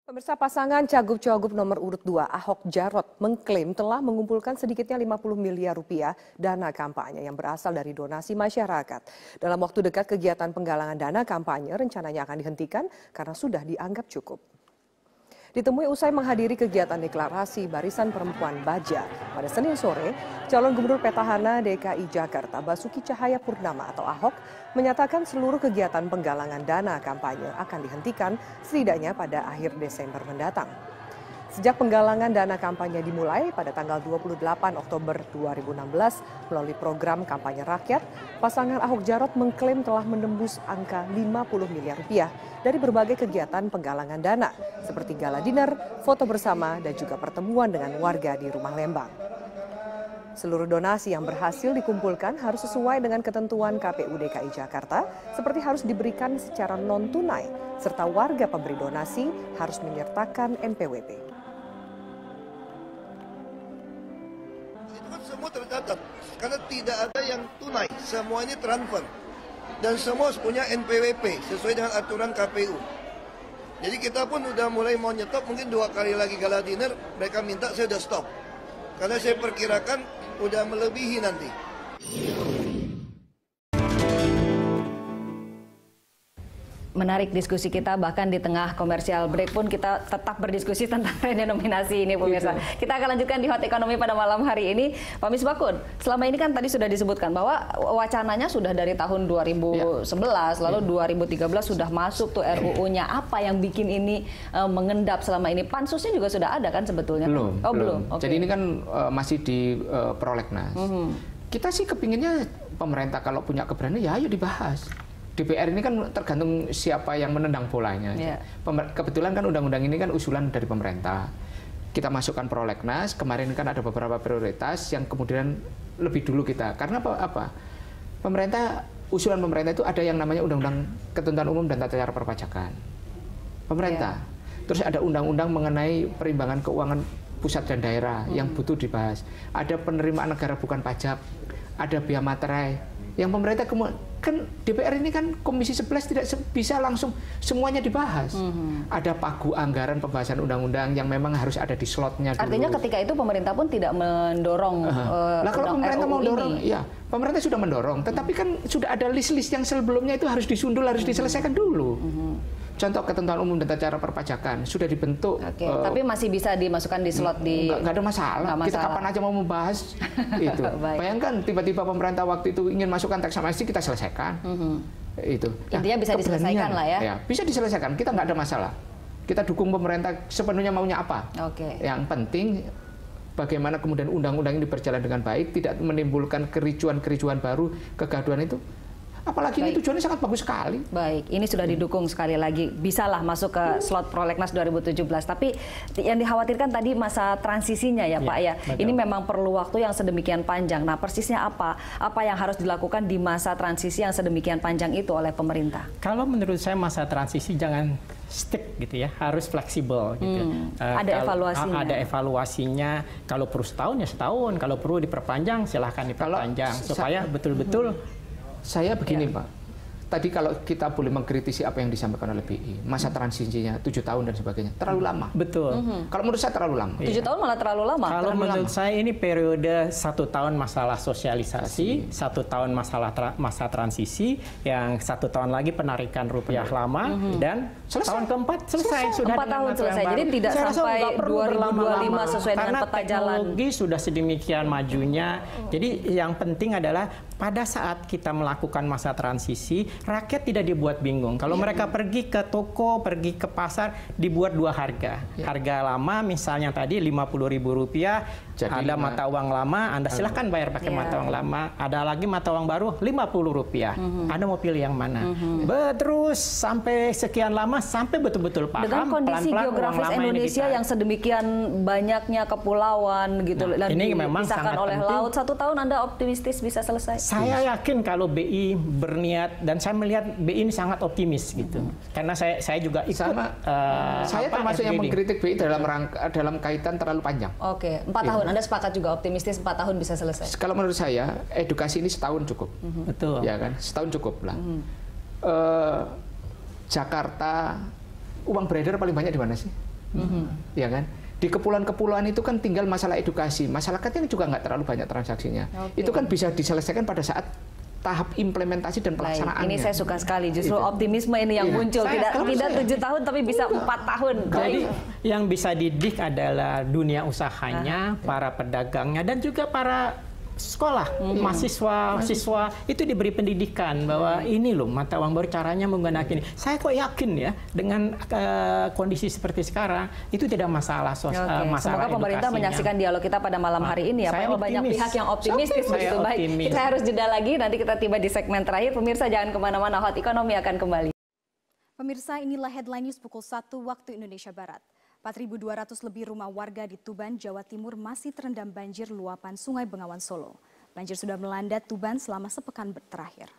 Pemirsa, pasangan Cagup-Cawagup nomor urut 2 Ahok Jarot mengklaim telah mengumpulkan sedikitnya 50 miliar rupiah dana kampanye yang berasal dari donasi masyarakat. Dalam waktu dekat kegiatan penggalangan dana kampanye rencananya akan dihentikan karena sudah dianggap cukup. Ditemui usai menghadiri kegiatan deklarasi Barisan Perempuan Baja pada Senin sore, calon gubernur petahana DKI Jakarta Basuki Cahayapurnama atau Ahok menyatakan seluruh kegiatan penggalangan dana kampanye akan dihentikan setidaknya pada akhir Desember mendatang. Sejak penggalangan dana kampanye dimulai pada tanggal 28 Oktober 2016 melalui program kampanye rakyat, pasangan Ahok Jarot mengklaim telah menembus angka 50 miliar rupiah dari berbagai kegiatan penggalangan dana seperti gala dinner, foto bersama, dan juga pertemuan dengan warga di Rumah Lembang. Seluruh donasi yang berhasil dikumpulkan harus sesuai dengan ketentuan KPU DKI Jakarta, seperti harus diberikan secara non-tunai, serta warga pemberi donasi harus menyertakan NPWP. Itu kan semua tercatat, karena tidak ada yang tunai, semuanya transfer. Dan semua punya NPWP sesuai dengan aturan KPU. Jadi kita pun udah mulai mau nyetop, mungkin 2 kali lagi gala dinner, mereka minta saya udah stop. Karena saya perkirakan udah melebihi nanti. Menarik diskusi kita, bahkan di tengah komersial break pun kita tetap berdiskusi tentang redenominasi ini, pemirsa. Kita akan lanjutkan di Hot Economy pada malam hari ini. Pak Misbakun, selama ini kan tadi sudah disebutkan bahwa wacananya sudah dari tahun 2011, lalu 2013 sudah masuk tuh RUU-nya. Apa yang bikin ini mengendap selama ini? Pansusnya juga sudah ada kan sebetulnya? Belum. Oh, belum. Okay. Jadi ini kan masih di prolegnas. Kita sih kepinginnya pemerintah kalau punya keberanian, ya ayo dibahas. DPR ini kan tergantung siapa yang menendang bolanya. Yeah. Kebetulan kan undang-undang ini kan usulan dari pemerintah. Kita masukkan prolegnas, kemarin kan ada beberapa prioritas yang kemudian lebih dulu kita. Karena apa? Usulan pemerintah itu ada yang namanya Undang-Undang Ketentuan Umum dan Tata Cara Perpajakan. Pemerintah. Yeah. Terus ada undang-undang mengenai perimbangan keuangan pusat dan daerah yang butuh dibahas. Ada penerimaan negara bukan pajak, ada biaya materai. Yang pemerintah kan DPR ini kan Komisi 11 tidak bisa langsung semuanya dibahas. Ada pagu anggaran pembahasan undang-undang yang memang harus ada di slotnya dulu. Artinya ketika itu pemerintah pun tidak mendorong Nah, kalau pemerintah RUU mau dorong, ini. ya pemerintah sudah mendorong, tetapi kan sudah ada list-list yang sebelumnya itu harus disundul, harus diselesaikan dulu. Contoh ketentuan umum dan tata cara perpajakan sudah dibentuk. Tapi masih bisa dimasukkan di slot di. Nggak ada masalah. Kita kapan aja mau membahas itu. Bayangkan tiba-tiba pemerintah waktu itu ingin masukkan teks amnesti, kita selesaikan. Itu. Intinya bisa diselesaikan lah ya. Bisa diselesaikan. Kita nggak ada masalah. Kita dukung pemerintah sepenuhnya maunya apa. Yang penting bagaimana kemudian undang-undang ini berjalan dengan baik, tidak menimbulkan kericuan-kericuan baru, kegaduhan itu. Apalagi ini tujuannya sangat bagus sekali. Baik, ini sudah didukung sekali lagi. Bisalah masuk ke slot prolegnas 2017. Tapi yang dikhawatirkan tadi masa transisinya ya Pak ya. Betul. Ini memang perlu waktu yang sedemikian panjang. Nah persisnya apa? Apa yang harus dilakukan di masa transisi yang sedemikian panjang itu oleh pemerintah? Kalau menurut saya masa transisi jangan stick gitu ya, harus fleksibel gitu. Ada evaluasinya. Ada evaluasinya. Kalau perlu setahun ya setahun. Kalau perlu diperpanjang silahkan diperpanjang supaya betul-betul. Saya begini Pak, tadi kalau kita boleh mengkritisi apa yang disampaikan oleh BI, masa transisinya 7 tahun dan sebagainya, terlalu lama. Betul. Kalau menurut saya terlalu lama. 7 tahun malah terlalu lama. Kalau menurut saya ini periode 1 tahun masalah sosialisasi, 1 tahun masa transisi, yang 1 tahun lagi penarikan rupiah lama, dan tahun keempat selesai. Sudah 4 tahun selesai. Jadi tidak sampai 2025 sesuai dengan peta jalan. Teknologi sudah sedemikian majunya. Jadi yang penting adalah pada saat kita melakukan masa transisi, rakyat tidak dibuat bingung. Kalau mereka pergi ke toko, pergi ke pasar, dibuat 2 harga. Harga lama misalnya tadi Rp50.000, ada mata uang lama, Anda silahkan bayar pakai mata uang lama. Ada lagi mata uang baru Rp50. Anda mau pilih yang mana? Terus sampai sekian lama, sampai betul-betul paham. Dengan kondisi geografis Indonesia yang sedemikian banyaknya kepulauan gitu, dan ini memang sangat oleh penting. laut, 1 tahun Anda optimistis bisa selesai? Saya yakin kalau BI berniat, dan saya melihat BI ini sangat optimis gitu. Karena saya juga ikut. Saya termasuk yang mengkritik BI dalam kaitan terlalu panjang. 4 tahun. Anda sepakat juga optimistis 4 tahun bisa selesai? Kalau menurut saya edukasi ini setahun cukup. Betul. Ya kan, setahun cukup lah. Jakarta uang beredar paling banyak di mana sih? Ya kan? Di kepulauan-kepulauan itu kan tinggal masalah edukasi. Masyarakatnya juga nggak terlalu banyak transaksinya. Itu kan bisa diselesaikan pada saat tahap implementasi dan pelaksanaannya. Ini saya suka sekali, justru optimisme ini yang muncul. Tidak 7 tahun tapi bisa 4 tahun. Jadi yang bisa didik adalah dunia usahanya, para pedagangnya, dan juga para sekolah, mahasiswa-siswa itu diberi pendidikan bahwa ini loh mata uang baru, caranya menggunakan ini. Saya kok yakin ya dengan kondisi seperti sekarang itu tidak masalah masalah. Semoga pemerintah menyaksikan dialog kita pada malam hari ini ya. Pak, ini banyak pihak yang optimistis begitu. Baik, kita harus jeda lagi. Nanti kita tiba di segmen terakhir. Pemirsa jangan kemana-mana. Hot Ekonomi akan kembali. Pemirsa, inilah headline news pukul 1 waktu Indonesia Barat. 4.200 lebih rumah warga di Tuban, Jawa Timur masih terendam banjir luapan Sungai Bengawan Solo. Banjir sudah melanda Tuban selama sepekan terakhir.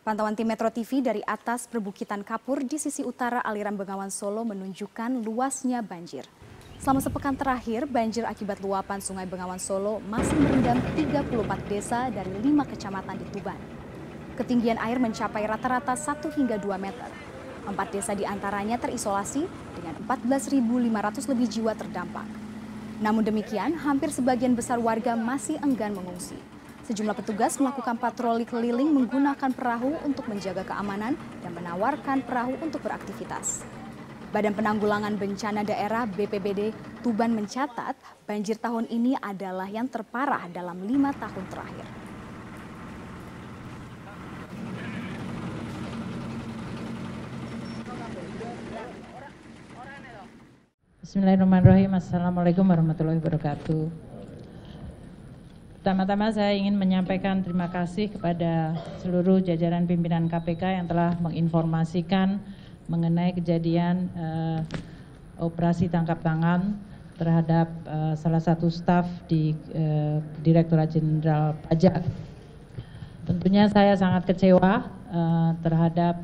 Pantauan tim Metro TV dari atas perbukitan Kapur di sisi utara aliran Bengawan Solo menunjukkan luasnya banjir. Selama sepekan terakhir, banjir akibat luapan Sungai Bengawan Solo masih merendam 34 desa dari 5 kecamatan di Tuban. Ketinggian air mencapai rata-rata 1 hingga 2 meter. 4 desa diantaranya terisolasi dengan 14.500 lebih jiwa terdampak. Namun demikian, hampir sebagian besar warga masih enggan mengungsi. Sejumlah petugas melakukan patroli keliling menggunakan perahu untuk menjaga keamanan dan menawarkan perahu untuk beraktivitas. Badan Penanggulangan Bencana Daerah BPBD Tuban mencatat banjir tahun ini adalah yang terparah dalam 5 tahun terakhir. Bismillahirrahmanirrahim. Assalamualaikum warahmatullahi wabarakatuh. Pertama-tama saya ingin menyampaikan terima kasih kepada seluruh jajaran pimpinan KPK yang telah menginformasikan mengenai kejadian operasi tangkap tangan terhadap salah satu staf di Direktorat Jenderal Pajak. Tentunya saya sangat kecewa terhadap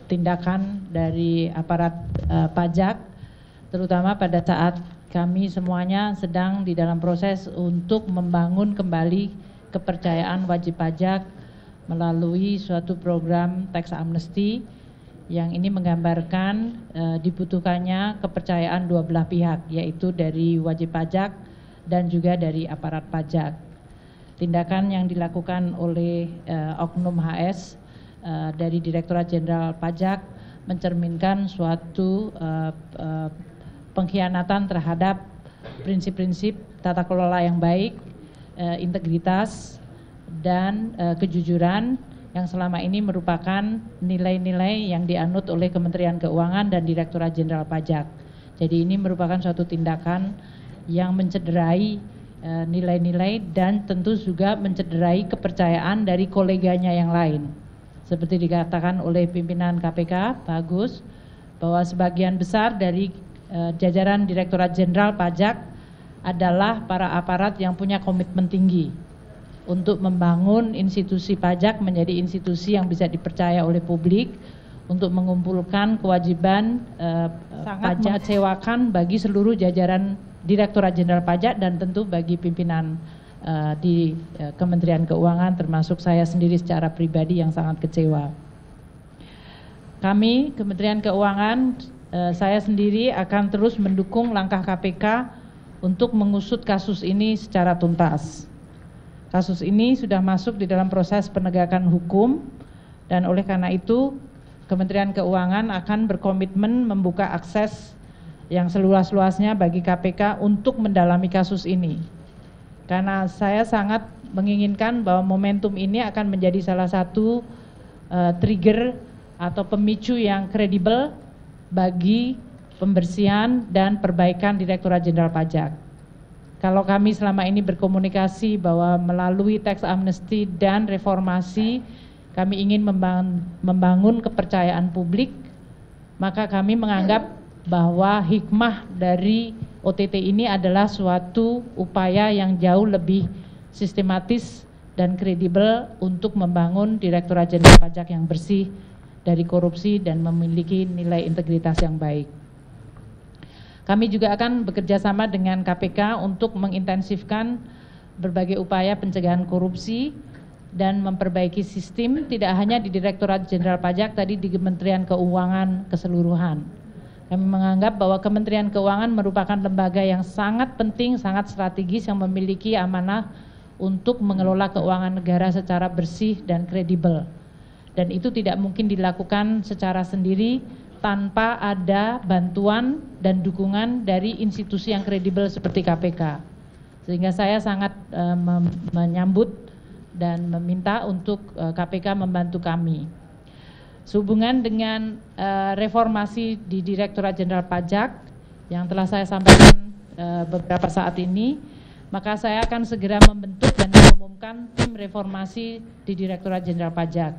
tindakan dari aparat pajak, terutama pada saat kami semuanya sedang di dalam proses untuk membangun kembali kepercayaan wajib pajak melalui suatu program tax amnesty yang ini menggambarkan dibutuhkannya kepercayaan dua belah pihak, yaitu dari wajib pajak dan juga dari aparat pajak. Tindakan yang dilakukan oleh Oknum HS dari Direktorat Jenderal Pajak mencerminkan suatu pengkhianatan terhadap prinsip-prinsip tata kelola yang baik, integritas, dan kejujuran yang selama ini merupakan nilai-nilai yang dianut oleh Kementerian Keuangan dan Direktorat Jenderal Pajak. Jadi ini merupakan suatu tindakan yang mencederai nilai-nilai dan tentu juga mencederai kepercayaan dari koleganya yang lain. Seperti dikatakan oleh pimpinan KPK, Pak Agus, bahwa sebagian besar dari jajaran Direktorat Jenderal Pajak adalah para aparat yang punya komitmen tinggi untuk membangun institusi pajak menjadi institusi yang bisa dipercaya oleh publik, untuk mengumpulkan kewajiban sangat mengecewakan bagi seluruh jajaran Direktorat Jenderal Pajak dan tentu bagi pimpinan di Kementerian Keuangan, termasuk saya sendiri secara pribadi yang sangat kecewa. Kami Kementerian Keuangan, saya sendiri akan terus mendukung langkah KPK untuk mengusut kasus ini secara tuntas. Kasus ini sudah masuk di dalam proses penegakan hukum dan oleh karena itu Kementerian Keuangan akan berkomitmen membuka akses yang seluas-luasnya bagi KPK untuk mendalami kasus ini. Karena saya sangat menginginkan bahwa momentum ini akan menjadi salah satu trigger atau pemicu yang kredibel bagi pembersihan dan perbaikan Direktorat Jenderal Pajak. Kalau kami selama ini berkomunikasi bahwa melalui tax amnesty dan reformasi kami ingin membangun kepercayaan publik, maka kami menganggap bahwa hikmah dari OTT ini adalah suatu upaya yang jauh lebih sistematis dan kredibel untuk membangun Direktorat Jenderal Pajak yang bersih dari korupsi dan memiliki nilai integritas yang baik. Kami juga akan bekerja sama dengan KPK untuk mengintensifkan berbagai upaya pencegahan korupsi, dan memperbaiki sistem tidak hanya di Direktorat Jenderal Pajak, tadi di Kementerian Keuangan keseluruhan. Kami menganggap bahwa Kementerian Keuangan merupakan lembaga yang sangat penting, sangat strategis yang memiliki amanah untuk mengelola keuangan negara secara bersih dan kredibel. Dan itu tidak mungkin dilakukan secara sendiri tanpa ada bantuan dan dukungan dari institusi yang kredibel seperti KPK. Sehingga saya sangat menyambut dan meminta untuk KPK membantu kami. Sehubungan dengan reformasi di Direktorat Jenderal Pajak yang telah saya sampaikan beberapa saat ini, maka saya akan segera membentuk dan mengumumkan tim reformasi di Direktorat Jenderal Pajak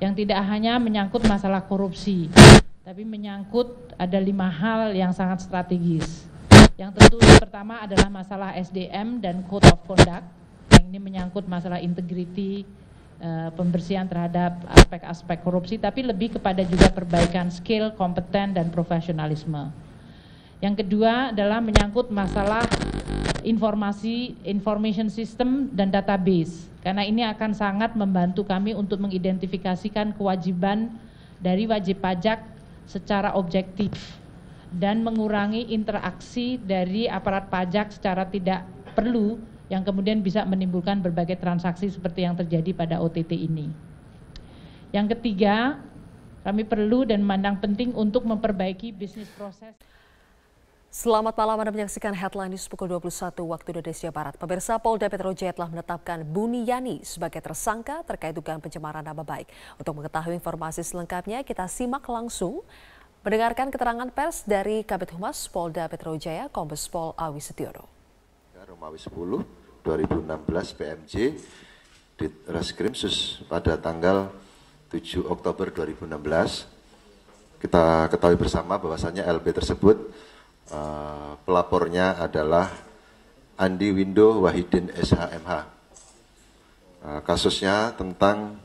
yang tidak hanya menyangkut masalah korupsi, tapi menyangkut ada 5 hal yang sangat strategis. Yang tentu pertama adalah masalah SDM dan Code of Conduct, yang ini menyangkut masalah integriti, pembersihan terhadap aspek-aspek korupsi, tapi lebih kepada juga perbaikan skill, kompeten, dan profesionalisme. Yang kedua adalah menyangkut masalah information system dan database, karena ini akan sangat membantu kami untuk mengidentifikasikan kewajiban dari wajib pajak secara objektif dan mengurangi interaksi dari aparat pajak secara tidak perlu yang kemudian bisa menimbulkan berbagai transaksi seperti yang terjadi pada OTT ini. Yang ketiga, kami perlu dan memandang penting untuk memperbaiki bisnis proses. Selamat malam, Anda menyaksikan Headline News pukul 21 waktu Indonesia Barat. Pemirsa, Polda Metro Jaya telah menetapkan Buniyani sebagai tersangka terkait dugaan pencemaran nama baik. Untuk mengetahui informasi selengkapnya, kita simak langsung mendengarkan keterangan pers dari Kabid Humas Polda Metro Jaya, Kombes Pol Awi Setiono. Romawi 10 2016 PMJ di Reskrim Sus pada tanggal 7 Oktober 2016. Kita ketahui bersama bahwasannya LB tersebut pelapornya adalah Andi Windo Wahidin SHMH. Kasusnya tentang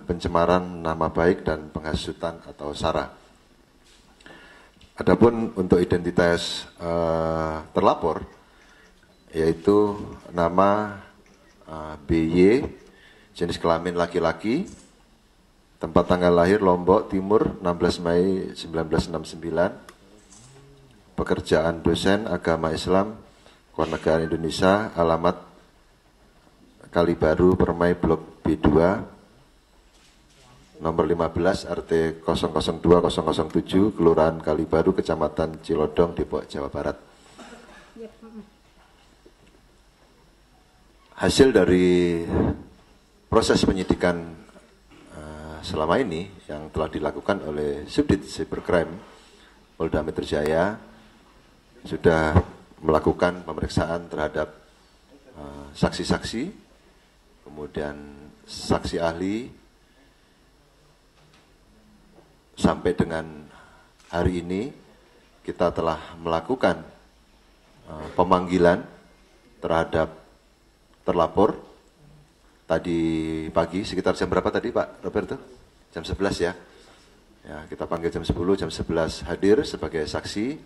pencemaran nama baik dan penghasutan atau SARA. Adapun untuk identitas terlapor, yaitu nama BY, jenis kelamin laki-laki, tempat tanggal lahir Lombok Timur 16 Mei 1969, pekerjaan dosen agama Islam, Kewarganegaraan Indonesia, alamat Kalibaru, Permai, Blok B2, nomor 15, RT 002007, Kelurahan Kalibaru, Kecamatan Cilodong, Depok, Jawa Barat. Hasil dari proses penyidikan selama ini yang telah dilakukan oleh Subdit Cybercrime Polda Metro Jaya sudah melakukan pemeriksaan terhadap saksi-saksi, kemudian saksi ahli, sampai dengan hari ini kita telah melakukan pemanggilan terhadap terlapor. Tadi pagi sekitar jam berapa tadi Pak Roberto? Jam 11 ya. Ya, kita panggil jam 10, jam 11 hadir sebagai saksi.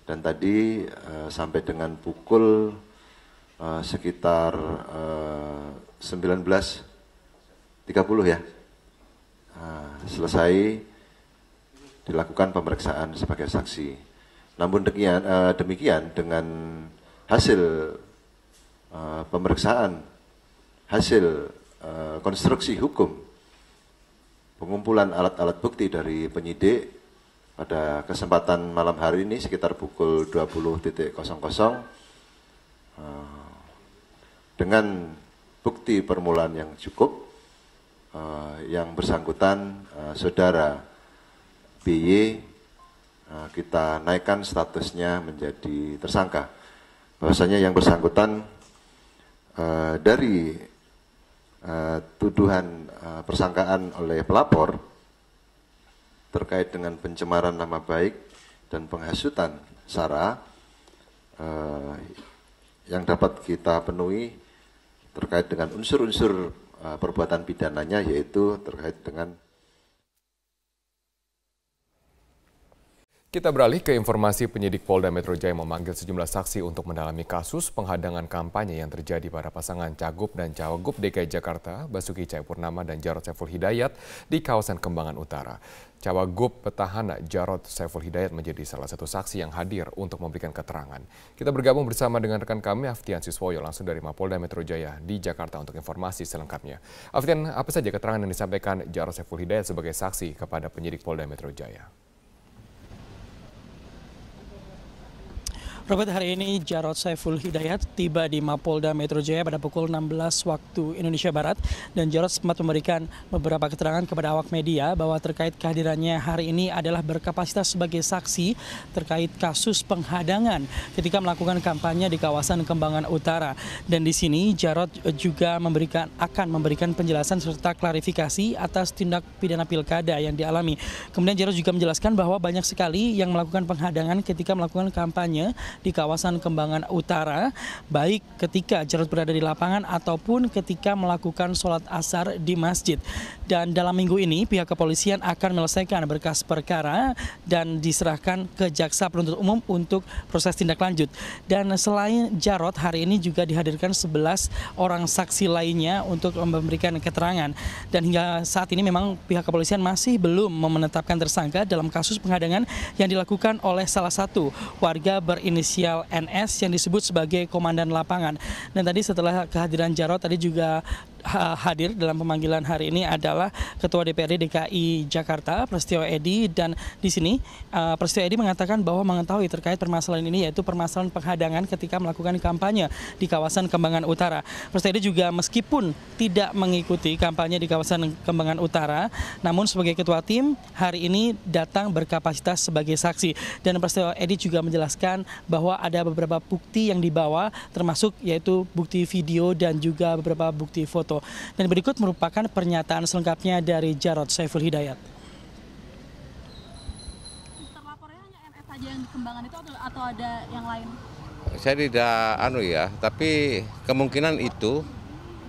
Dan tadi sampai dengan pukul sekitar 19.30 ya, selesai dilakukan pemeriksaan sebagai saksi. Namun demikian dengan hasil pemeriksaan, hasil konstruksi hukum, pengumpulan alat-alat bukti dari penyidik, pada kesempatan malam hari ini sekitar pukul 20.00 dengan bukti permulaan yang cukup, yang bersangkutan saudara BY kita naikkan statusnya menjadi tersangka. Bahwasanya yang bersangkutan dari tuduhan persangkaan oleh pelapor terkait dengan pencemaran nama baik dan penghasutan SARA yang dapat kita penuhi terkait dengan unsur-unsur perbuatan pidananya, yaitu terkait dengan Kita beralih ke informasi. Penyidik Polda Metro Jaya memanggil sejumlah saksi untuk mendalami kasus penghadangan kampanye yang terjadi pada pasangan Cagup dan Cawagup DKI Jakarta, Basuki Cahayapurnama dan Jarod Saiful Hidayat di kawasan Kembangan Utara. Cawagup petahana Jarod Saiful Hidayat menjadi salah satu saksi yang hadir untuk memberikan keterangan. Kita bergabung bersama dengan rekan kami Aftian Siswoyo langsung dari Mapolda Metro Jaya di Jakarta untuk informasi selengkapnya. Aftian, apa saja keterangan yang disampaikan Jarod Saiful Hidayat sebagai saksi kepada penyidik Polda Metro Jaya? Robert, hari ini Jarod Saiful Hidayat tiba di Mapolda Metro Jaya pada pukul 16 waktu Indonesia Barat, dan Jarod sempat memberikan beberapa keterangan kepada awak media bahwa terkait kehadirannya hari ini adalah berkapasitas sebagai saksi terkait kasus penghadangan ketika melakukan kampanye di kawasan Kembangan Utara. Dan di sini Jarod juga akan memberikan penjelasan serta klarifikasi atas tindak pidana pilkada yang dialami. Kemudian Jarod juga menjelaskan bahwa banyak sekali yang melakukan penghadangan ketika melakukan kampanye di kawasan Kembangan Utara, baik ketika Jarod berada di lapangan ataupun ketika melakukan sholat asar di masjid. Dan dalam minggu ini pihak kepolisian akan menyelesaikan berkas perkara dan diserahkan ke jaksa penuntut umum untuk proses tindak lanjut. Dan selain Jarod, hari ini juga dihadirkan 11 orang saksi lainnya untuk memberikan keterangan. Dan hingga saat ini memang pihak kepolisian masih belum menetapkan tersangka dalam kasus penghadangan yang dilakukan oleh salah satu warga berinisial NS yang disebut sebagai komandan lapangan. Dan tadi setelah kehadiran Jarod, tadi juga hadir dalam pemanggilan hari ini adalah Ketua DPRD DKI Jakarta, Prasetyo Edy, dan di sini Prasetyo Edy mengatakan bahwa mengetahui terkait permasalahan ini, yaitu permasalahan penghadangan ketika melakukan kampanye di kawasan Kembangan Utara. Prasetyo Edy juga meskipun tidak mengikuti kampanye di kawasan Kembangan Utara, namun sebagai ketua tim hari ini datang berkapasitas sebagai saksi. Dan Prasetyo Edy juga menjelaskan bahwa ada beberapa bukti yang dibawa, termasuk yaitu bukti video dan juga beberapa bukti foto. Dan berikut merupakan pernyataan selengkapnya dari Jarod Saiful Hidayat. Terlapornya hanya NS saja yang di Kembangan itu atau ada yang lain? Saya tidak tapi kemungkinan itu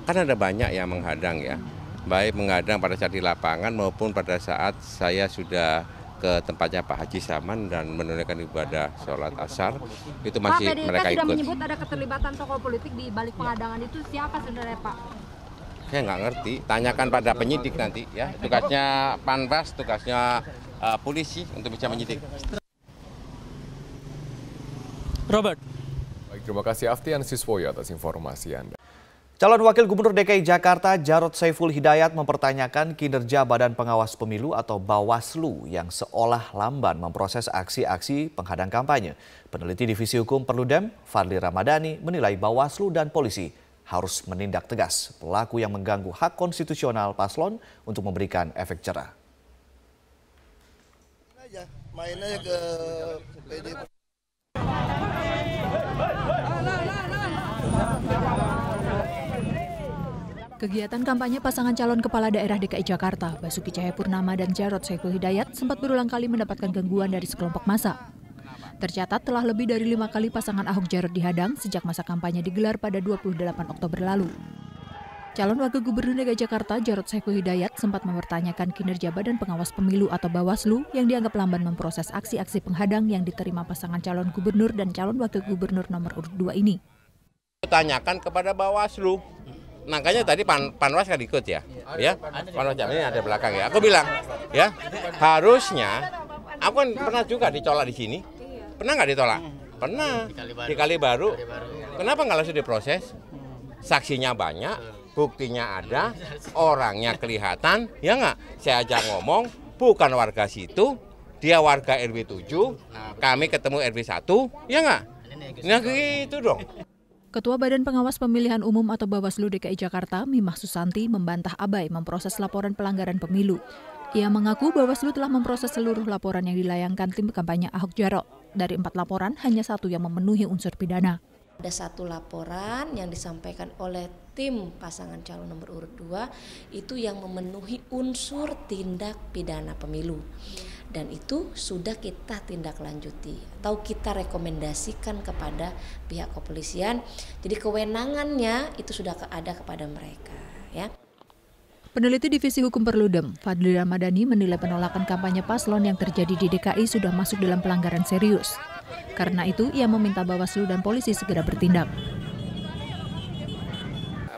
kan ada banyak yang menghadang ya. Baik menghadang pada saat di lapangan maupun pada saat saya sudah ke tempatnya Pak Haji Saman dan menunaikan ibadah sholat asar, itu masih Pak, mereka ikut. Pak, menyebut ada keterlibatan tokoh politik di balik penghadangan itu, siapa sebenarnya Pak? Saya nggak ngerti, tanyakan pada penyidik nanti ya. Tugasnya Panwas, tugasnya polisi untuk bisa menyidik. Robert. Baik, terima kasih Aftian Siswoyo atas informasi Anda. Calon Wakil Gubernur DKI Jakarta Jarod Saiful Hidayat mempertanyakan kinerja Badan Pengawas Pemilu atau Bawaslu yang seolah lamban memproses aksi-aksi penghadang kampanye. Peneliti Divisi Hukum Perludem, Fadli Ramadhani, menilai Bawaslu dan polisi harus menindak tegas pelaku yang mengganggu hak konstitusional paslon untuk memberikan efek jerah. Main aja ke PD. Kegiatan kampanye pasangan calon kepala daerah DKI Jakarta, Basuki Cahayapurnama dan Jarod Saiful Hidayat sempat berulang kali mendapatkan gangguan dari sekelompok massa. Tercatat telah lebih dari 5 kali pasangan Ahok Jarod dihadang sejak masa kampanye digelar pada 28 Oktober lalu. Calon Wakil Gubernur DKI Jakarta Jarod Saiful Hidayat sempat mempertanyakan kinerja Badan Pengawas Pemilu atau Bawaslu yang dianggap lamban memproses aksi-aksi penghadang yang diterima pasangan calon gubernur dan calon wakil gubernur nomor urut 2 ini. Tanyakan kepada Bawaslu. Makanya tadi Panwas kan ikut ya, Panwas ini ada belakang ya. Aku bilang, ya harusnya, aku kan pernah juga dicolak di sini. Pernah nggak ditolak? Pernah. Di Kalibaru. Kenapa nggak langsung diproses? Saksinya banyak, buktinya ada, orangnya kelihatan, ya nggak? Saya aja ngomong, bukan warga situ, dia warga RW 7, kami ketemu RW 1, ya nggak? Nah gitu dong. Ketua Badan Pengawas Pemilihan Umum atau Bawaslu DKI Jakarta, Mimah Susanti, membantah abai memproses laporan pelanggaran pemilu. Ia mengaku Bawaslu telah memproses seluruh laporan yang dilayangkan tim kampanye Ahok Jarot. Dari 4 laporan, hanya 1 yang memenuhi unsur pidana. Ada 1 laporan yang disampaikan oleh tim pasangan calon nomor urut 2 itu yang memenuhi unsur tindak pidana pemilu. Dan itu sudah kita tindak lanjuti atau kita rekomendasikan kepada pihak kepolisian. Jadi kewenangannya itu sudah ada kepada mereka, ya. Peneliti Divisi Hukum Perludem, Fadli Ramadhani menilai penolakan kampanye paslon yang terjadi di DKI sudah masuk dalam pelanggaran serius. Karena itu, ia meminta Bawaslu dan polisi segera bertindak.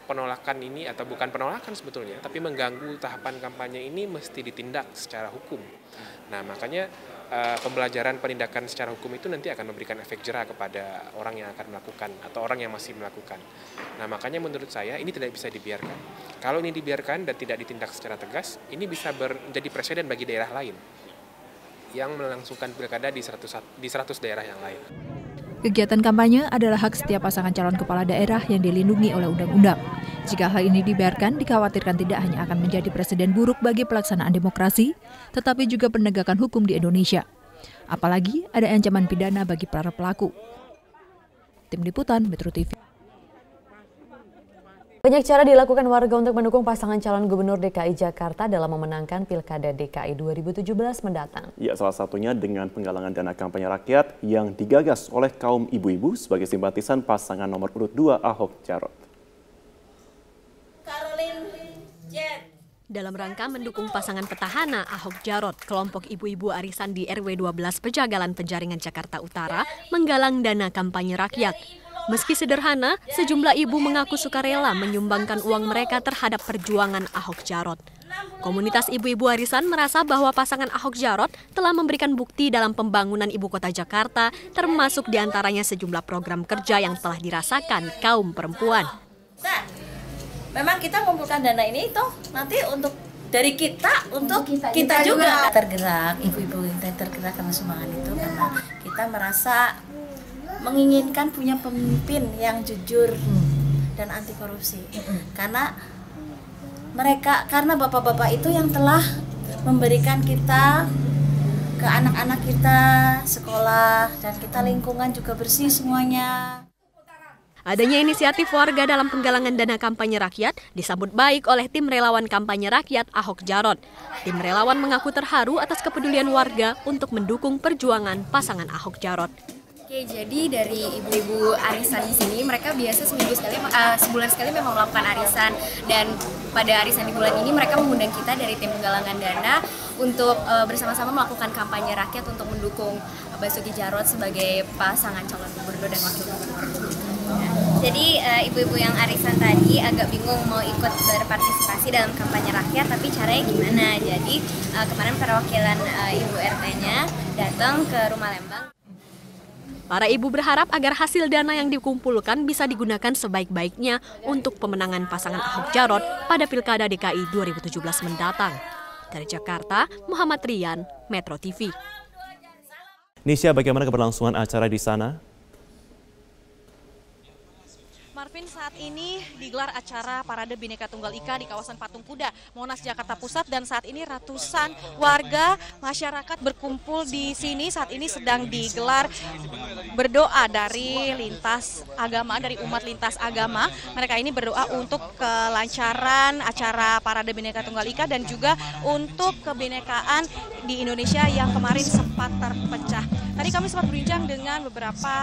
Penolakan ini atau bukan penolakan sebetulnya, tapi mengganggu tahapan kampanye ini mesti ditindak secara hukum. Nah, makanya pembelajaran penindakan secara hukum itu nanti akan memberikan efek jera kepada orang yang akan melakukan atau orang yang masih melakukan. Nah, makanya menurut saya ini tidak bisa dibiarkan. Kalau ini dibiarkan dan tidak ditindak secara tegas, ini bisa menjadi presiden bagi daerah lain yang melangsungkan pilkada di 100 daerah yang lain. Kegiatan kampanye adalah hak setiap pasangan calon kepala daerah yang dilindungi oleh undang-undang. Jika hal ini dibiarkan, dikhawatirkan tidak hanya akan menjadi presiden buruk bagi pelaksanaan demokrasi, tetapi juga penegakan hukum di Indonesia. Apalagi ada ancaman pidana bagi para pelaku. Tim Liputan Metro TV. Banyak cara dilakukan warga untuk mendukung pasangan calon gubernur DKI Jakarta dalam memenangkan Pilkada DKI 2017 mendatang. Ya, salah satunya dengan penggalangan dana kampanye rakyat yang digagas oleh kaum ibu-ibu sebagai simpatisan pasangan nomor urut 2 Ahok Jarot. Dalam rangka mendukung pasangan petahana Ahok Jarot, kelompok ibu-ibu arisan di RW 12 Pejagalan Penjaringan Jakarta Utara menggalang dana kampanye rakyat. Meski sederhana, sejumlah ibu mengaku sukarela menyumbangkan uang mereka terhadap perjuangan Ahok Jarot. Komunitas ibu-ibu arisan merasa bahwa pasangan Ahok Jarot telah memberikan bukti dalam pembangunan ibu kota Jakarta, termasuk diantaranya sejumlah program kerja yang telah dirasakan kaum perempuan. Memang kita mengumpulkan dana ini itu nanti untuk dari kita untuk kita juga tergerak, ibu-ibu kita tergerak karena sumbangan itu karena kita merasa menginginkan punya pemimpin yang jujur dan anti korupsi. Karena bapak-bapak itu yang telah memberikan kita ke anak-anak kita sekolah dan kita lingkungan juga bersih semuanya. Adanya inisiatif warga dalam penggalangan dana kampanye rakyat disambut baik oleh tim relawan kampanye rakyat Ahok Jarot. Tim relawan mengaku terharu atas kepedulian warga untuk mendukung perjuangan pasangan Ahok Jarot. Oke, jadi dari ibu-ibu arisan di sini mereka biasa sebulan sekali memang melakukan arisan, dan pada arisan di bulan ini mereka mengundang kita dari tim penggalangan dana untuk bersama-sama melakukan kampanye rakyat untuk mendukung Basuki Jarot sebagai pasangan calon gubernur dan wakil gubernur. Jadi ibu-ibu yang arisan tadi agak bingung mau ikut berpartisipasi dalam kampanye rakyat, tapi caranya gimana? Jadi kemarin perwakilan ibu RT-nya datang ke Rumah Lembang. Para ibu berharap agar hasil dana yang dikumpulkan bisa digunakan sebaik-baiknya untuk pemenangan pasangan Ahok Jarot pada Pilkada DKI 2017 mendatang. Dari Jakarta, Muhammad Rian, Metro TV. Nisha, bagaimana keberlangsungan acara di sana? Marvin, saat ini digelar acara Parade Bhinneka Tunggal Ika di kawasan Patung Kuda, Monas, Jakarta Pusat, dan saat ini ratusan warga masyarakat berkumpul di sini. Saat ini sedang digelar berdoa dari lintas agama, dari umat lintas agama. Mereka ini berdoa untuk kelancaran acara Parade Bhinneka Tunggal Ika dan juga untuk kebinekaan di Indonesia yang kemarin sempat terpecah. Tadi kami sempat berbincang dengan beberapa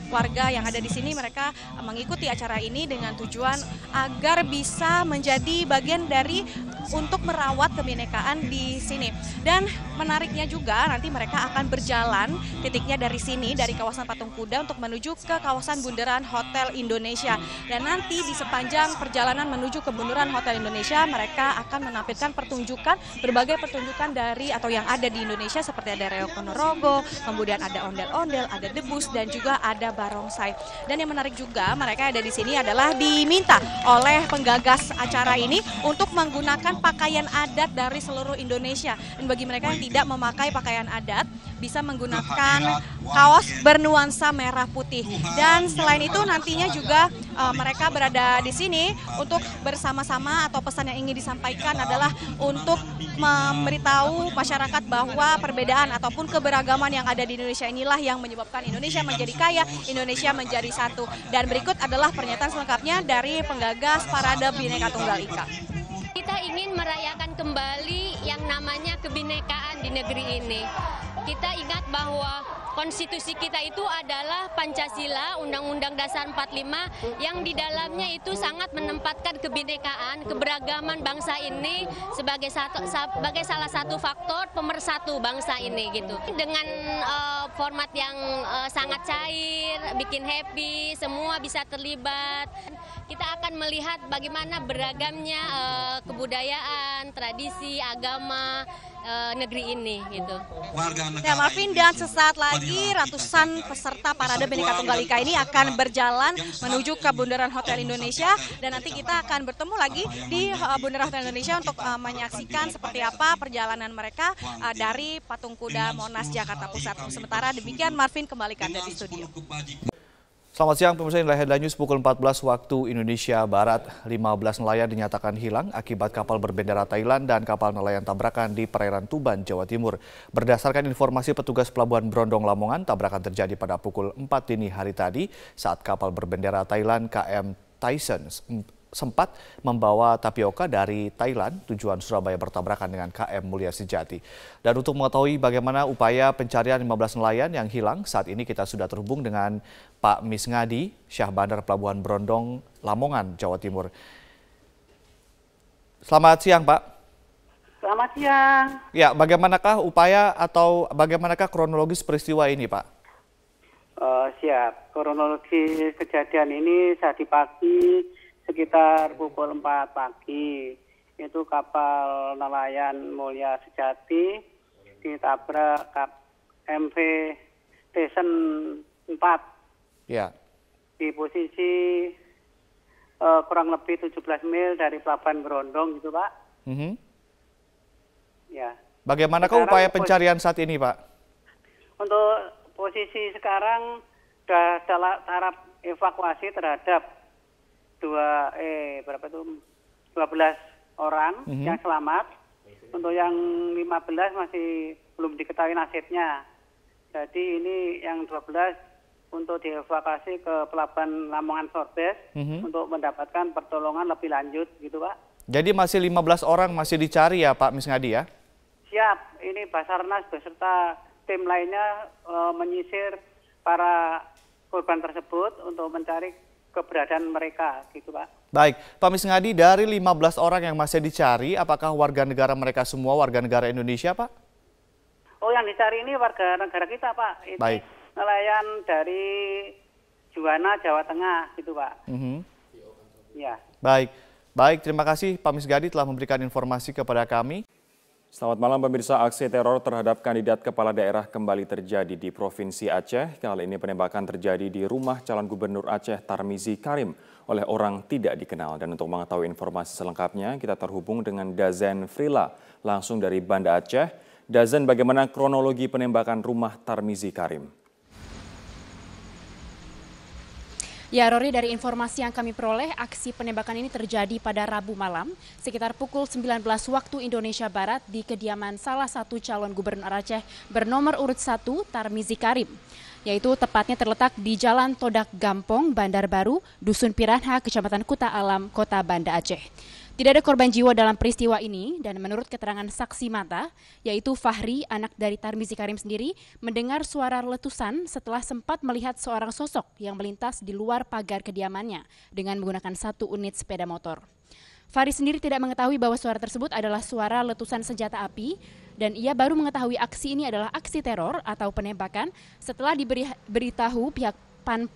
warga yang ada di sini. Mereka mengikuti acara ini dengan tujuan agar bisa menjadi bagian dari untuk merawat kebinekaan di sini. Dan menariknya juga nanti mereka akan berjalan titiknya dari sini, dari kawasan Patung Kuda untuk menuju ke kawasan Bundaran Hotel Indonesia. Dan nanti di sepanjang perjalanan menuju ke Bundaran Hotel Indonesia mereka akan menampilkan berbagai pertunjukan dari atau yang ada di Indonesia, seperti ada reok ponorogo, kemudian ada ondel-ondel, ada debus, dan juga ada barongsai. Dan yang menarik juga, mereka ada di sini adalah diminta oleh penggagas acara ini untuk menggunakan pakaian adat dari seluruh Indonesia. Dan bagi mereka yang tidak memakai pakaian adat, bisa menggunakan kaos bernuansa merah putih. Dan selain itu nantinya juga mereka berada di sini untuk bersama-sama, atau pesan yang ingin disampaikan adalah untuk memberitahu masyarakat bahwa perbedaan ataupun keberagaman yang ada di Indonesia inilah yang menyebabkan Indonesia menjadi kaya, Indonesia menjadi satu. Dan berikut adalah pernyataan selengkapnya dari penggagas Parade Bhinneka Tunggal Ika. Kita ingin merayakan kembali yang namanya kebinekaan di negeri ini. Kita ingat bahwa konstitusi kita itu adalah Pancasila, Undang-Undang Dasar 45 yang di dalamnya itu sangat menempatkan kebinekaan, keberagaman bangsa ini sebagai salah satu faktor pemersatu bangsa ini gitu. Dengan format yang sangat cair, bikin happy, semua bisa terlibat. Kita akan melihat bagaimana beragamnya kebudayaan, tradisi, agama negeri ini gitu. Ya Marvin, dan sesaat lagi ratusan peserta Parade Bhinneka Tunggal Ika ini akan berjalan menuju ke Bundaran Hotel Indonesia, dan nanti kita akan bertemu lagi di Bundaran Hotel Indonesia untuk menyaksikan seperti apa perjalanan mereka dari Patung Kuda Monas Jakarta Pusat. Sementara demikian, Marvin, kembalikan dari studio. Selamat siang pemirsa, inilah Headline News pukul 14 waktu Indonesia Barat. 15 nelayan dinyatakan hilang akibat kapal berbendera Thailand dan kapal nelayan tabrakan di perairan Tuban, Jawa Timur. Berdasarkan informasi petugas Pelabuhan Brondong Lamongan, tabrakan terjadi pada pukul 4 dini hari tadi saat kapal berbendera Thailand KM Tyson sempat membawa tapioka dari Thailand tujuan Surabaya bertabrakan dengan KM Mulia Sejati. Dan untuk mengetahui bagaimana upaya pencarian 15 nelayan yang hilang, saat ini kita sudah terhubung dengan Pak Misngadi, Syah Bandar Pelabuhan Brondong, Lamongan, Jawa Timur. Selamat siang, Pak. Selamat siang. Ya, bagaimanakah upaya atau bagaimanakah kronologis peristiwa ini, Pak? Siap. Kronologi kejadian ini tadi pagi sekitar pukul 4 pagi. Itu kapal nelayan Mulia Sejati ditabrak MV Tyson 4. Ya. Di posisi kurang lebih 17 mil dari Pelabuhan Brondong gitu, Pak. Ya. Bagaimanakah upaya pencarian saat ini, Pak? Untuk posisi sekarang sudah dalam tahap evakuasi terhadap 12 orang yang selamat. Untuk yang 15 masih belum diketahui nasibnya. Jadi ini yang 12 untuk dievakuasi ke Pelabuhan Lamongan Sorbes untuk mendapatkan pertolongan lebih lanjut gitu, Pak. Jadi masih 15 orang masih dicari ya, Pak Misngadi ya? Siap. Ini Basarnas beserta tim lainnya menyisir para korban tersebut untuk mencari keberadaan mereka gitu, Pak. Baik, Pak Misngadi, dari 15 orang yang masih dicari, apakah warga negara mereka semua warga negara Indonesia, Pak? Oh, yang dicari ini warga negara kita, Pak. Ini baik. Nelayan dari Juwana, Jawa Tengah gitu, Pak. Ya. Baik, baik. Terima kasih Pak Misngadi telah memberikan informasi kepada kami. Selamat malam pemirsa, aksi teror terhadap kandidat kepala daerah kembali terjadi di Provinsi Aceh. Kali ini penembakan terjadi di rumah calon gubernur Aceh Tarmizi Karim oleh orang tidak dikenal. Dan untuk mengetahui informasi selengkapnya, kita terhubung dengan Dazen Frila langsung dari Banda Aceh. Dazen, bagaimana kronologi penembakan rumah Tarmizi Karim? Ya, Rory, dari informasi yang kami peroleh, aksi penembakan ini terjadi pada Rabu malam sekitar pukul 19 waktu Indonesia Barat di kediaman salah satu calon gubernur Aceh bernomor urut 1 Tarmizi Karim, yaitu tepatnya terletak di Jalan Todak Gampong, Bandar Baru, Dusun Piranha, Kecamatan Kuta Alam, Kota Banda Aceh. Tidak ada korban jiwa dalam peristiwa ini, dan menurut keterangan saksi mata, yaitu Fahri, anak dari Tarmizi Karim sendiri, mendengar suara letusan setelah sempat melihat seorang sosok yang melintas di luar pagar kediamannya dengan menggunakan 1 unit sepeda motor. Fahri sendiri tidak mengetahui bahwa suara tersebut adalah suara letusan senjata api, dan ia baru mengetahui aksi ini adalah aksi teror atau penembakan setelah diberitahu pihak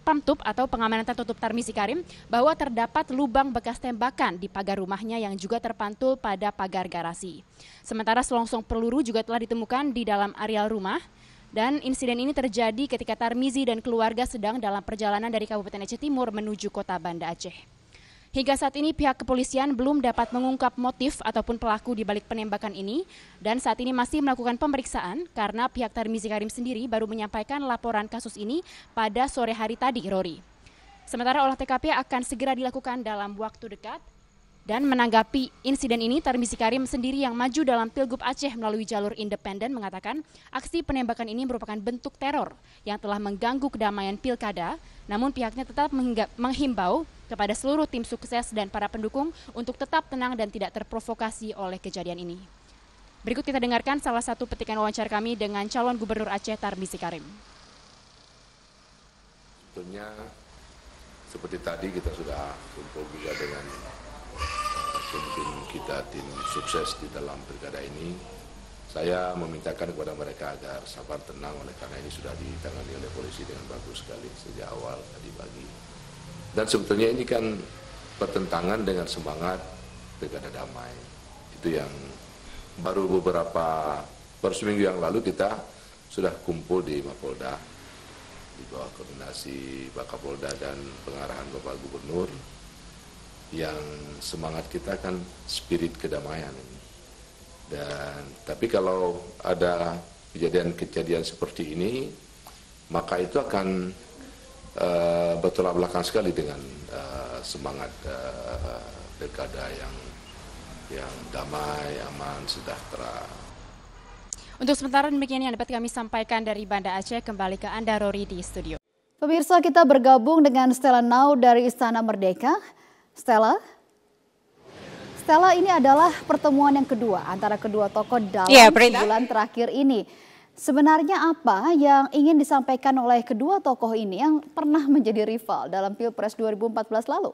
Pamtup atau pengamanan tertutup Tarmizi Karim bahwa terdapat lubang bekas tembakan di pagar rumahnya yang juga terpantul pada pagar garasi. Sementara selongsong peluru juga telah ditemukan di dalam areal rumah, dan insiden ini terjadi ketika Tarmizi dan keluarga sedang dalam perjalanan dari Kabupaten Aceh Timur menuju Kota Banda Aceh. Hingga saat ini pihak kepolisian belum dapat mengungkap motif ataupun pelaku di balik penembakan ini, dan saat ini masih melakukan pemeriksaan karena pihak Tarmizi Karim sendiri baru menyampaikan laporan kasus ini pada sore hari tadi, Rory. Sementara olah TKP akan segera dilakukan dalam waktu dekat. Dan menanggapi insiden ini, Tarmizi Karim sendiri yang maju dalam Pilgub Aceh melalui jalur independen mengatakan aksi penembakan ini merupakan bentuk teror yang telah mengganggu kedamaian pilkada, namun pihaknya tetap menghimbau kepada seluruh tim sukses dan para pendukung untuk tetap tenang dan tidak terprovokasi oleh kejadian ini. Berikut kita dengarkan salah satu petikan wawancara kami dengan calon gubernur Aceh Tarmizi Karim. Tentunya seperti tadi kita sudah kumpul juga dengan tim kita, tim sukses di dalam pilkada ini. Saya memintakan kepada mereka agar sabar tenang, oleh karena ini sudah ditangani oleh polisi dengan bagus sekali sejak awal tadi pagi. Dan sebetulnya ini kan bertentangan dengan semangat pilkada damai. Itu yang baru seminggu yang lalu kita sudah kumpul di Mapolda di bawah koordinasi Pak Kapolda dan pengarahan Bapak Gubernur, yang semangat kita kan spirit kedamaian ini. Tapi kalau ada kejadian-kejadian seperti ini, maka itu akan bertolak belakang sekali dengan semangat pilkada yang damai, aman, sejahtera. Untuk sementara demikian yang dapat kami sampaikan dari Banda Aceh. Kembali ke Anda, Rory, di studio. Pemirsa, kita bergabung dengan Stella Nau dari Istana Merdeka. Stella, ini adalah pertemuan yang kedua antara kedua tokoh dalam sebulan terakhir ini. Sebenarnya apa yang ingin disampaikan oleh kedua tokoh ini yang pernah menjadi rival dalam Pilpres 2014 lalu?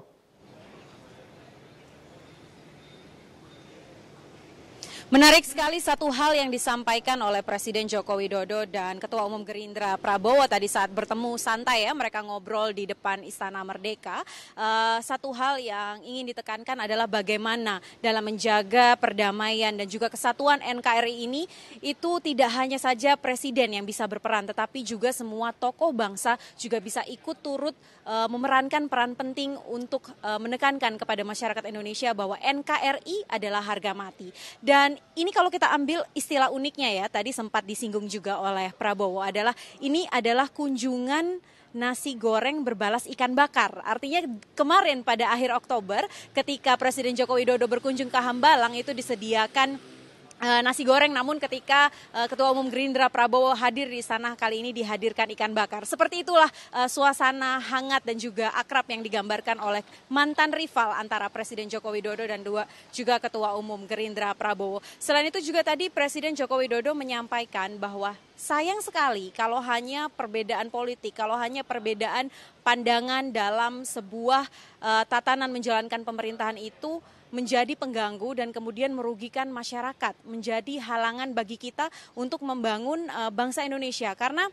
Menarik sekali satu hal yang disampaikan oleh Presiden Joko Widodo dan Ketua Umum Gerindra Prabowo tadi saat bertemu santai ya, mereka ngobrol di depan Istana Merdeka. Satu hal yang ingin ditekankan adalah bagaimana dalam menjaga perdamaian dan juga kesatuan NKRI ini, itu tidak hanya saja Presiden yang bisa berperan, tetapi juga semua tokoh bangsa juga bisa ikut turut memerankan peran penting untuk menekankan kepada masyarakat Indonesia bahwa NKRI adalah harga mati. Dan ini kalau kita ambil istilah uniknya ya, tadi sempat disinggung juga oleh Prabowo, ini adalah kunjungan nasi goreng berbalas ikan bakar. Artinya kemarin pada akhir Oktober ketika Presiden Joko Widodo berkunjung ke Hambalang itu disediakan nasi goreng, namun ketika Ketua Umum Gerindra Prabowo hadir di sana, kali ini dihadirkan ikan bakar. Seperti itulah suasana hangat dan juga akrab yang digambarkan oleh mantan rival antara Presiden Joko Widodo dan juga Ketua Umum Gerindra Prabowo. Selain itu juga tadi Presiden Joko Widodo menyampaikan bahwa sayang sekali kalau hanya perbedaan politik, kalau hanya perbedaan pandangan dalam sebuah tatanan menjalankan pemerintahan itu menjadi pengganggu dan kemudian merugikan masyarakat, menjadi halangan bagi kita untuk membangun bangsa Indonesia. Karena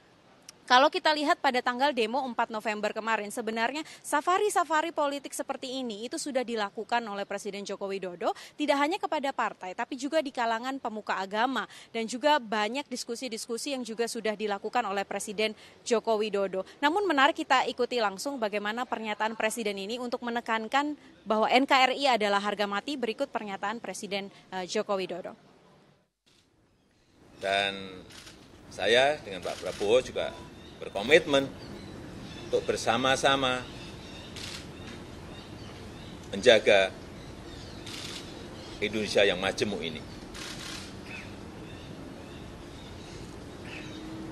kalau kita lihat pada tanggal demo 4 November kemarin, sebenarnya safari-safari politik seperti ini itu sudah dilakukan oleh Presiden Joko Widodo, tidak hanya kepada partai, tapi juga di kalangan pemuka agama. Dan juga banyak diskusi-diskusi yang juga sudah dilakukan oleh Presiden Joko Widodo. Namun menarik kita ikuti langsung bagaimana pernyataan Presiden ini untuk menekankan bahwa NKRI adalah harga mati. Berikut pernyataan Presiden Joko Widodo. Dan saya dengan Pak Prabowo juga berkomitmen untuk bersama-sama menjaga Indonesia yang majemuk ini.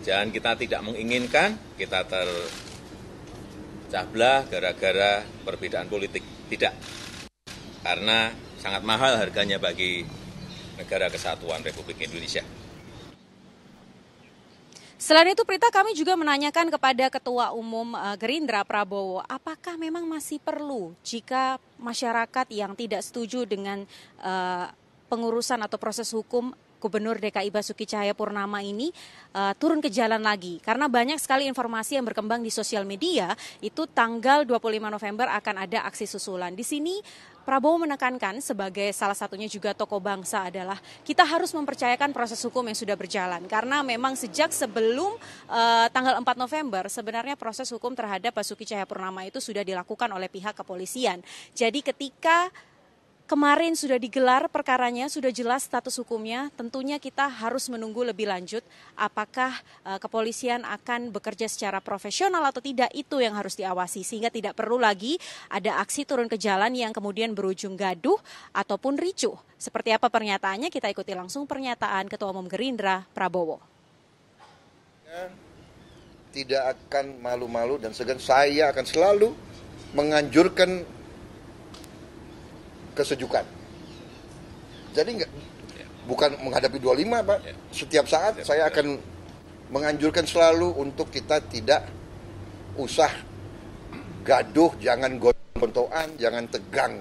Jangan kita tidak menginginkan kita terpecah belah gara-gara perbedaan politik. Tidak. Karena sangat mahal harganya bagi negara kesatuan Republik Indonesia. Selain itu, Prita, kami juga menanyakan kepada Ketua Umum Gerindra Prabowo, apakah memang masih perlu jika masyarakat yang tidak setuju dengan pengurusan atau proses hukum Gubernur DKI Basuki Cahayapurnama ini turun ke jalan lagi. Karena banyak sekali informasi yang berkembang di sosial media, itu tanggal 25 November akan ada aksi susulan. Di sini Prabowo menekankan sebagai salah satunya juga tokoh bangsa adalah kita harus mempercayakan proses hukum yang sudah berjalan. Karena memang sejak sebelum tanggal 4 November sebenarnya proses hukum terhadap Basuki Cahayapurnama itu sudah dilakukan oleh pihak kepolisian. Jadi ketika kemarin sudah digelar perkaranya, sudah jelas status hukumnya, tentunya kita harus menunggu lebih lanjut apakah kepolisian akan bekerja secara profesional atau tidak, itu yang harus diawasi. Sehingga tidak perlu lagi ada aksi turun ke jalan yang kemudian berujung gaduh ataupun ricuh. Seperti apa pernyataannya, kita ikuti langsung pernyataan Ketua Umum Gerindra Prabowo. Tidak akan malu-malu dan segan, saya akan selalu menganjurkan kesejukan. Jadi bukan menghadapi 25, Pak. Setiap saat saya akan menganjurkan selalu untuk kita tidak usah gaduh, jangan gontok-gontokan, jangan tegang.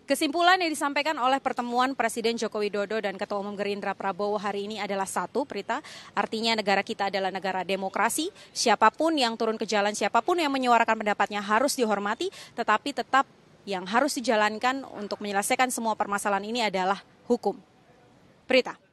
Kesimpulan yang disampaikan oleh pertemuan Presiden Joko Widodo dan Ketua Umum Gerindra Prabowo hari ini adalah satu, Prita, artinya negara kita adalah negara demokrasi, siapapun yang turun ke jalan, siapapun yang menyuarakan pendapatnya harus dihormati, tetapi tetap yang harus dijalankan untuk menyelesaikan semua permasalahan ini adalah hukum. Prita.